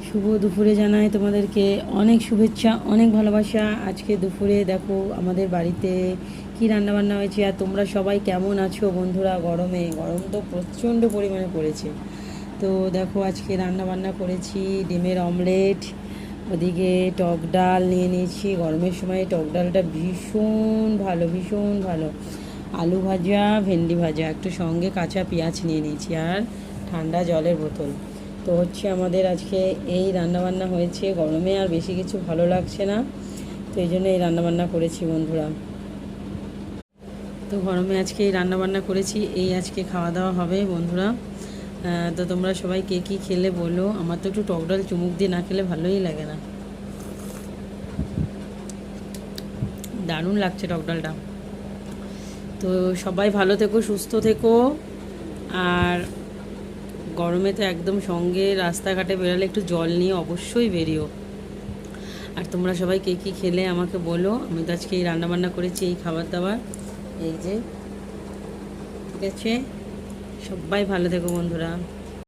শুভ দুপুরে জানাই তোমাদেরকে অনেক শুভেচ্ছা, অনেক ভালোবাসা। আজকে দুপুরে দেখো আমাদের বাড়িতে কি রান্নাবান্না হয়েছে, আর তোমরা সবাই কেমন আছো বন্ধুরা। গরম তো প্রচণ্ড পরিমাণে পড়েছে। তো দেখো আজকে রান্নাবান্না করেছি ডিমের অমলেট, ওদিকে টক ডাল নিয়ে নিয়েছি। গরমের সময় টক ডালটা ভীষণ ভালো। আলু ভাজা, ভেন্ডি ভাজা, একটু সঙ্গে কাঁচা পেঁয়াজ নিয়ে নিয়েছি, আর ঠান্ডা জলের বোতল। তো হচ্ছে আমাদের আজকে এই রান্নাবান্না হয়েছে। গরমে আর বেশি কিছু ভালো লাগছে না, তো এই জন্য এই রান্নাবান্না করেছি বন্ধুরা। তো গরমে আজকে এই রান্নাবান্না করেছি, এই আজকে খাওয়া দাওয়া হবে বন্ধুরা। তো তোমরা সবাই কে কী খেলে বলো। আমার তো একটু টক ডাল চুমুক দিয়ে না খেলে ভালোই লাগে না। দারুণ লাগছে টক ডালটা। তো সবাই ভালো থেকো, সুস্থ থেকো। আর গরমে তো একদম সঙ্গে রাস্তাঘাটে বেরালে একটু জল নিয়ে অবশ্যই বেরিও। আর তোমরা সবাই কে কী খেলে আমাকে বলো। আমি তো আজকে এই রান্নাবান্না করেছি, এই খাবার দাবার, এই যে। ঠিক আছে, সবাই ভালো থেকো বন্ধুরা।